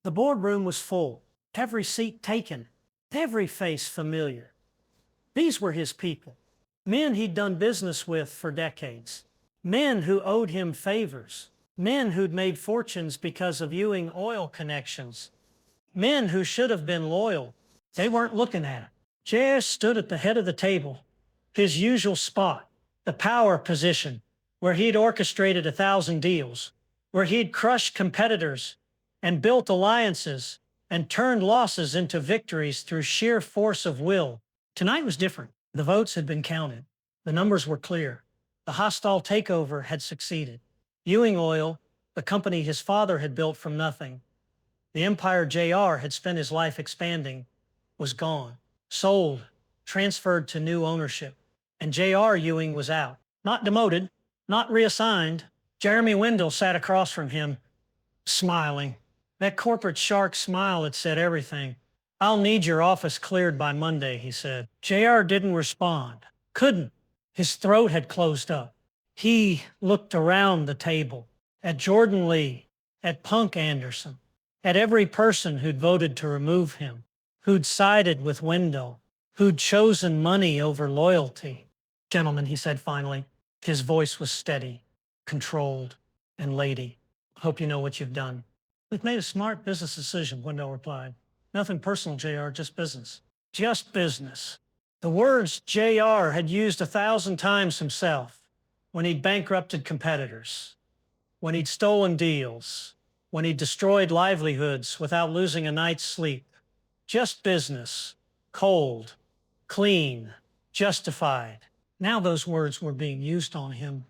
The boardroom was full, every seat taken, every face familiar. These were his people, men he'd done business with for decades, men who owed him favors, men who'd made fortunes because of Ewing Oil connections, men who should have been loyal. They weren't looking at him. JR stood at the head of the table, his usual spot, the power position, where he'd orchestrated 1,000 deals, where he'd crushed competitors and built alliances and turned losses into victories through sheer force of will. Tonight was different. The votes had been counted. The numbers were clear. The hostile takeover had succeeded. Ewing Oil, the company his father had built from nothing, the empire JR had spent his life expanding, was gone. Sold, transferred to new ownership. And JR Ewing was out. Not demoted, not reassigned. Jeremy Wendell sat across from him, smiling. That corporate shark smile had said everything. "I'll need your office cleared by Monday," he said. JR didn't respond. Couldn't. His throat had closed up. He looked around the table, at Jordan Lee, at Punk Anderson, at every person who'd voted to remove him, who'd sided with Wendell, who'd chosen money over loyalty. "Gentlemen," he said finally. His voice was steady, controlled, and lady. "Hope you know what you've done." "We've made a smart business decision," Wendell replied. "Nothing personal, JR, just business." Just business. The words JR had used 1,000 times himself, when he'd bankrupted competitors, when he'd stolen deals, when he'd destroyed livelihoods without losing a night's sleep. Just business. Cold. Clean. Justified. Now those words were being used on him,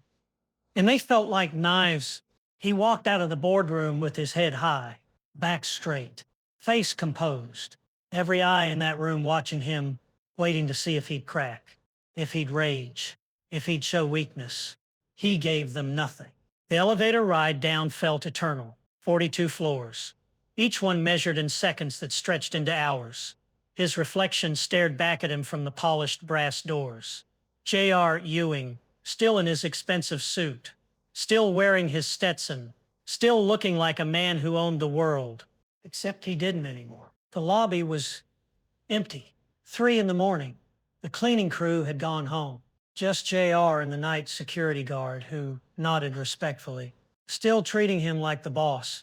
and they felt like knives. He walked out of the boardroom with his head high, back straight, face composed, every eye in that room watching him, waiting to see if he'd crack, if he'd rage, if he'd show weakness. He gave them nothing. The elevator ride down felt eternal, 42 floors, each one measured in seconds that stretched into hours. His reflection stared back at him from the polished brass doors. JR Ewing, still in his expensive suit, still wearing his Stetson, still looking like a man who owned the world, except he didn't anymore. The lobby was empty. 3 a.m. The cleaning crew had gone home. Just JR and the night security guard, who nodded respectfully, still treating him like the boss,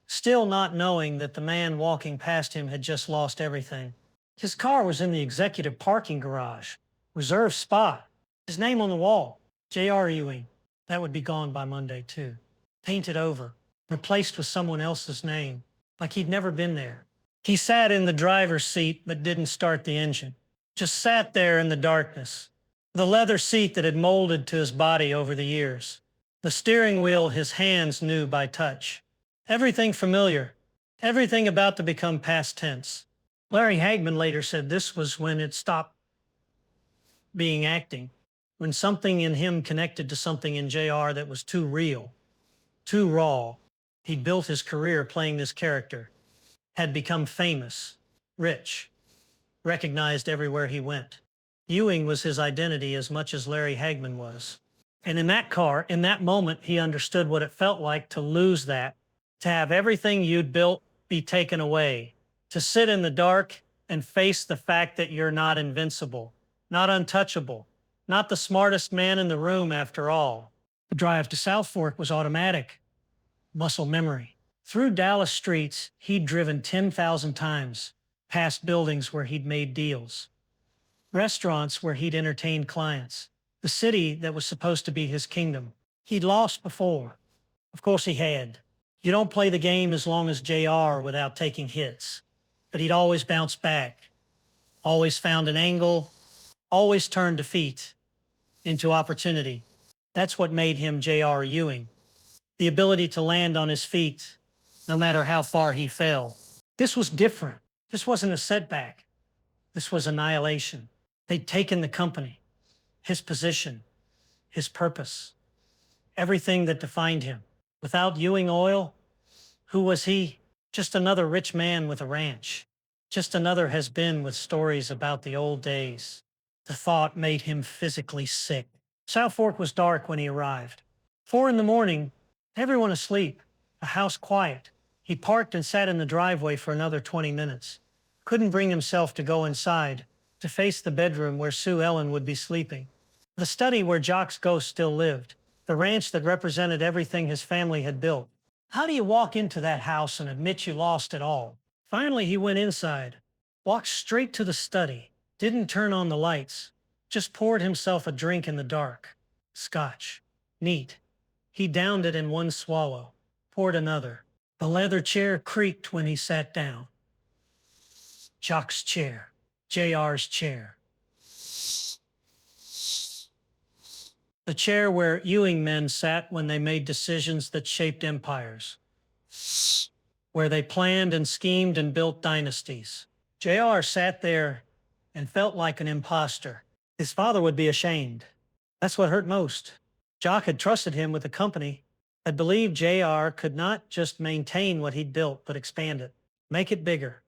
still not knowing that the man walking past him had just lost everything. His car was in the executive parking garage, reserved spot, his name on the wall, JR Ewing. That would be gone by Monday, too. Painted over, replaced with someone else's name, like he'd never been there. He sat in the driver's seat but didn't start the engine. Just sat there in the darkness. The leather seat that had molded to his body over the years. The steering wheel his hands knew by touch. Everything familiar. Everything about to become past tense. Larry Hagman later said this was when it stopped being acting. When something in him connected to something in JR that was too real, too raw. He'd built his career playing this character, had become famous, rich, recognized everywhere he went. Ewing was his identity as much as Larry Hagman was. And in that car, in that moment, he understood what it felt like to lose that, to have everything you'd built be taken away, to sit in the dark and face the fact that you're not invincible, not untouchable, not the smartest man in the room after all. The drive to South Fork was automatic, muscle memory. Through Dallas streets, he'd driven 10,000 times, past buildings where he'd made deals, restaurants where he'd entertained clients, the city that was supposed to be his kingdom. He'd lost before. Of course he had. You don't play the game as long as JR without taking hits. But he'd always bounced back, always found an angle, always turned defeat into opportunity. That's what made him JR Ewing. The ability to land on his feet, no matter how far he fell. This was different. This wasn't a setback. This was annihilation. They'd taken the company, his position, his purpose, everything that defined him. Without Ewing Oil, who was he? Just another rich man with a ranch. Just another has-been with stories about the old days. The thought made him physically sick. South Fork was dark when he arrived. 4 a.m, everyone asleep, the house quiet. He parked and sat in the driveway for another 20 minutes. Couldn't bring himself to go inside, to face the bedroom where Sue Ellen would be sleeping. The study where Jock's ghost still lived. The ranch that represented everything his family had built. How do you walk into that house and admit you lost it all? Finally, he went inside, walked straight to the study, didn't turn on the lights, just poured himself a drink in the dark. Scotch. Neat. He downed it in one swallow, poured another. The leather chair creaked when he sat down. Jock's chair. JR's chair. The chair where Ewing men sat when they made decisions that shaped empires. Where they planned and schemed and built dynasties. JR sat there and felt like an imposter. His father would be ashamed. That's what hurt most. Jock had trusted him with the company, had believed JR could not just maintain what he'd built, but expand it, make it bigger,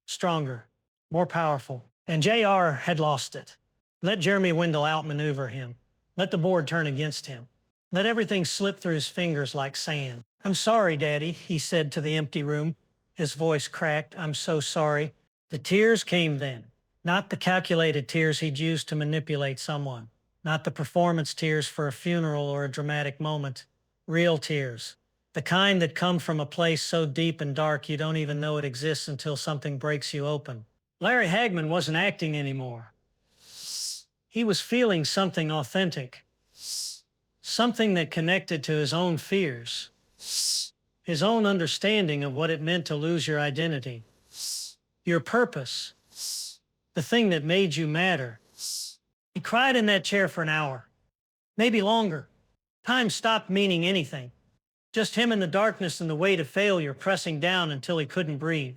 stronger, more powerful. And JR had lost it. Let Jeremy Wendell outmaneuver him. Let the board turn against him. Let everything slip through his fingers like sand. "I'm sorry, Daddy," he said to the empty room. His voice cracked. "I'm so sorry." The tears came then. Not the calculated tears he'd used to manipulate someone. Not the performance tears for a funeral or a dramatic moment. Real tears. The kind that come from a place so deep and dark you don't even know it exists until something breaks you open. Larry Hagman wasn't acting anymore. He was feeling something authentic. Something that connected to his own fears. His own understanding of what it meant to lose your identity. Your purpose. The thing that made you matter. He cried in that chair for an hour. Maybe longer. Time stopped meaning anything. Just him in the darkness and the weight of failure pressing down until he couldn't breathe.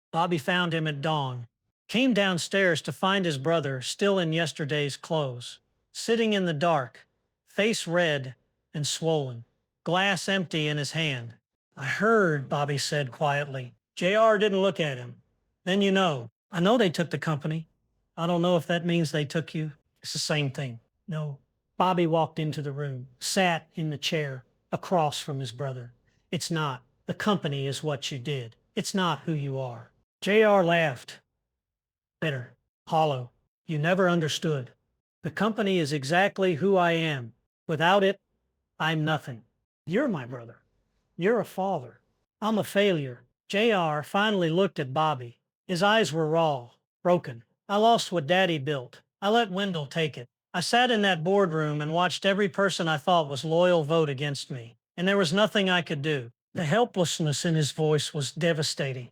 Bobby found him at dawn. Came downstairs to find his brother still in yesterday's clothes. Sitting in the dark. Face red and swollen. Glass empty in his hand. "I heard," Bobby said quietly. JR didn't look at him. "Then you know." "I know they took the company. I don't know if that means they took you." "It's the same thing." "No." Bobby walked into the room, sat in the chair across from his brother. "It's not. The company is what you did. It's not who you are." JR laughed. Bitter. Hollow. "You never understood. The company is exactly who I am. Without it, I'm nothing. You're my brother. You're a father. I'm a failure." JR finally looked at Bobby. His eyes were raw, broken. "I lost what Daddy built. I let Wendell take it. I sat in that boardroom and watched every person I thought was loyal vote against me, and there was nothing I could do." The helplessness in his voice was devastating.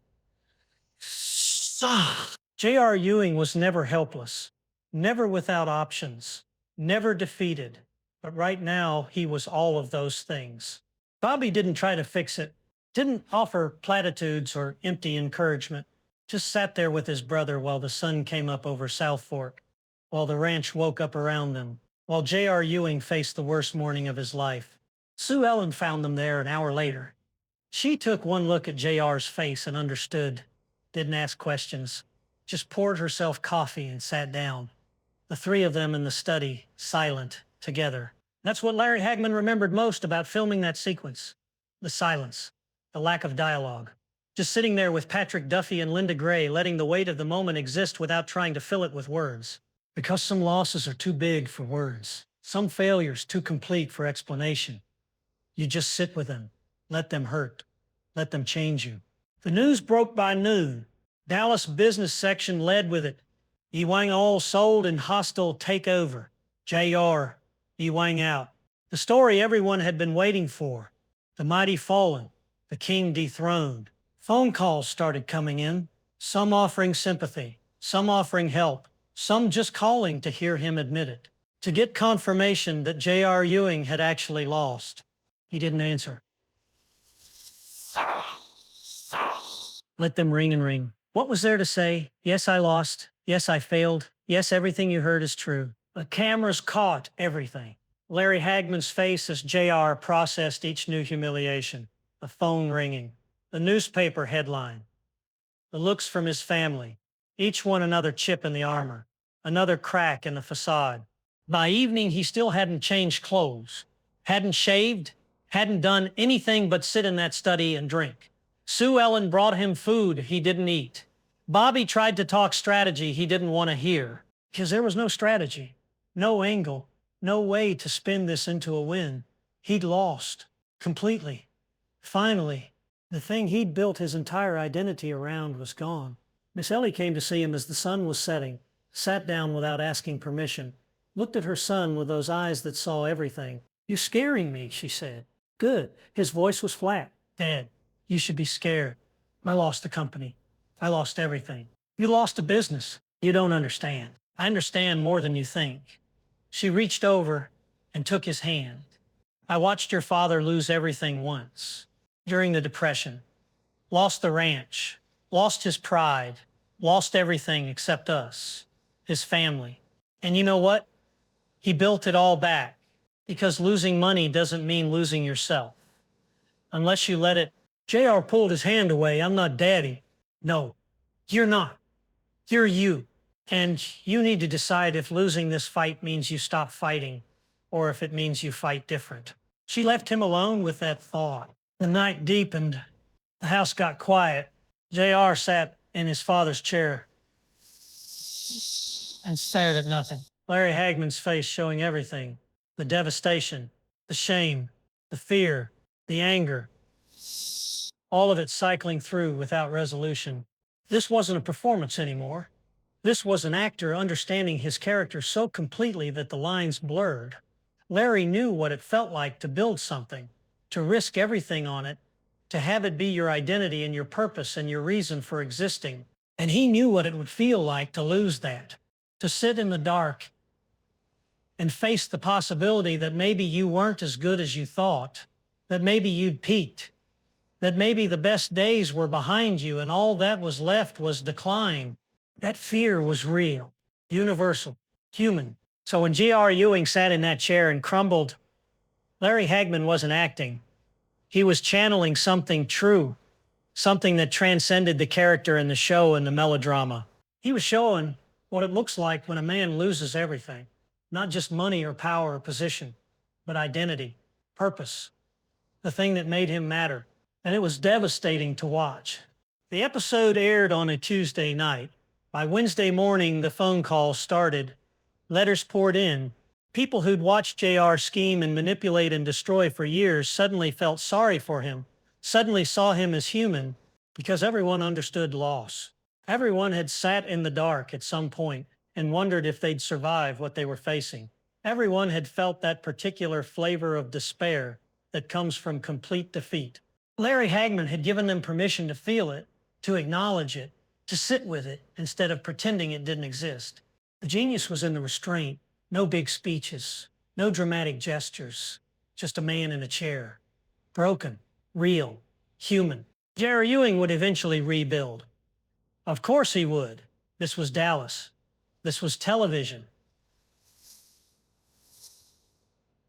J.R. Ewing was never helpless, never without options, never defeated. But right now, he was all of those things. Bobby didn't try to fix it, didn't offer platitudes or empty encouragement, just sat there with his brother while the sun came up over South Fork, while the ranch woke up around them, while J.R. Ewing faced the worst morning of his life. Sue Ellen found them there an hour later. She took one look at J.R.'s face and understood, didn't ask questions, just poured herself coffee and sat down. The three of them in the study, silent, together. That's what Larry Hagman remembered most about filming that sequence. The silence, the lack of dialogue. Just sitting there with Patrick Duffy and Linda Gray, letting the weight of the moment exist without trying to fill it with words. Because some losses are too big for words. Some failures too complete for explanation. You just sit with them, let them hurt, let them change you. The news broke by noon. Dallas business section led with it. Ewing Oil sold and hostile takeover. JR, Ewing out. The story everyone had been waiting for. The mighty fallen, the king dethroned. Phone calls started coming in, some offering sympathy, some offering help, some just calling to hear him admit it, to get confirmation that J.R. Ewing had actually lost. He didn't answer. Let them ring and ring. What was there to say? Yes, I lost. Yes, I failed. Yes, everything you heard is true. The cameras caught everything. Larry Hagman's face as JR processed each new humiliation. The phone ringing. The newspaper headline. The looks from his family. Each one another chip in the armor. Another crack in the facade. By evening, he still hadn't changed clothes. Hadn't shaved. Hadn't done anything but sit in that study and drink. Sue Ellen brought him food he didn't eat. Bobby tried to talk strategy he didn't want to hear, because there was no strategy, no angle, no way to spin this into a win. He'd lost completely. Finally, the thing he'd built his entire identity around was gone. Miss Ellie came to see him as the sun was setting, sat down without asking permission, looked at her son with those eyes that saw everything. "You're scaring me," she said. "Good." His voice was flat. "Dad, you should be scared. I lost the company. I lost everything. You lost a business. You don't understand. I understand more than you think." She reached over and took his hand. "I watched your father lose everything once. During the Depression. Lost the ranch. Lost his pride. Lost everything except us. His family. And you know what? He built it all back. Because losing money doesn't mean losing yourself. Unless you let it." JR pulled his hand away. "I'm not Daddy." "No, you're not. You're you. And you need to decide if losing this fight means you stop fighting, or if it means you fight different." She left him alone with that thought. The night deepened. The house got quiet. JR sat in his father's chair and stared at nothing. Larry Hagman's face showing everything. The devastation, the shame, the fear, the anger. All of it cycling through without resolution. This wasn't a performance anymore. This was an actor understanding his character so completely that the lines blurred. Larry knew what it felt like to build something, to risk everything on it, to have it be your identity and your purpose and your reason for existing. And he knew what it would feel like to lose that, to sit in the dark and face the possibility that maybe you weren't as good as you thought, that maybe you'd peaked, that maybe the best days were behind you and all that was left was decline. That fear was real, universal, human. So when J.R. Ewing sat in that chair and crumbled, Larry Hagman wasn't acting. He was channeling something true, something that transcended the character in the show and the melodrama. He was showing what it looks like when a man loses everything, not just money or power or position, but identity, purpose, the thing that made him matter. And it was devastating to watch. The episode aired on a Tuesday night. By Wednesday morning, the phone calls started. Letters poured in. People who'd watched JR scheme and manipulate and destroy for years suddenly felt sorry for him, suddenly saw him as human, because everyone understood loss. Everyone had sat in the dark at some point and wondered if they'd survive what they were facing. Everyone had felt that particular flavor of despair that comes from complete defeat. Larry Hagman had given them permission to feel it, to acknowledge it, to sit with it instead of pretending it didn't exist. The genius was in the restraint. No big speeches, no dramatic gestures, just a man in a chair. Broken, real, human. Jerry Ewing would eventually rebuild. Of course he would. This was Dallas. This was television.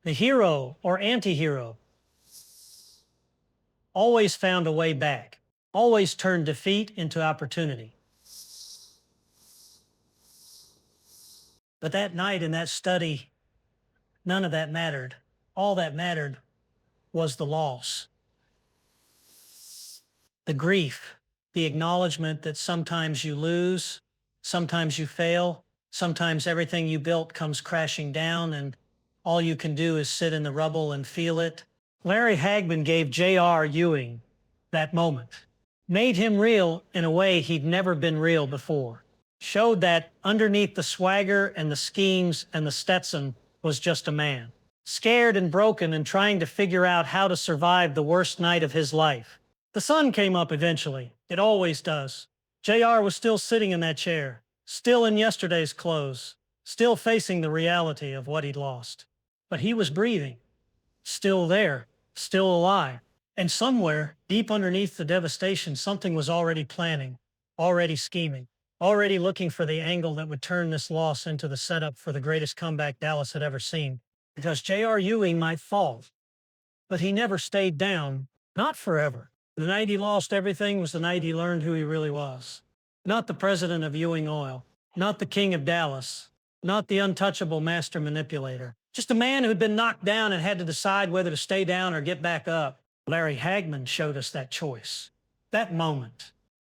The hero or anti-hero always found a way back, always turned defeat into opportunity. But that night in that study, none of that mattered. All that mattered was the loss. The grief, the acknowledgement that sometimes you lose, sometimes you fail, sometimes everything you built comes crashing down and all you can do is sit in the rubble and feel it. Larry Hagman gave J.R. Ewing that moment, made him real in a way he'd never been real before. Showed that underneath the swagger and the schemes and the Stetson was just a man, scared and broken and trying to figure out how to survive the worst night of his life. The sun came up eventually. It always does. JR was still sitting in that chair, still in yesterday's clothes, still facing the reality of what he'd lost. But he was breathing, still there, still alive. And somewhere, deep underneath the devastation, something was already planning, already scheming, already looking for the angle that would turn this loss into the setup for the greatest comeback Dallas had ever seen. Because J.R. Ewing might fall, but he never stayed down, not forever. The night he lost everything was the night he learned who he really was. Not the president of Ewing Oil, not the king of Dallas, not the untouchable master manipulator. Just a man who'd been knocked down and had to decide whether to stay down or get back up. Larry Hagman showed us that choice. that moment.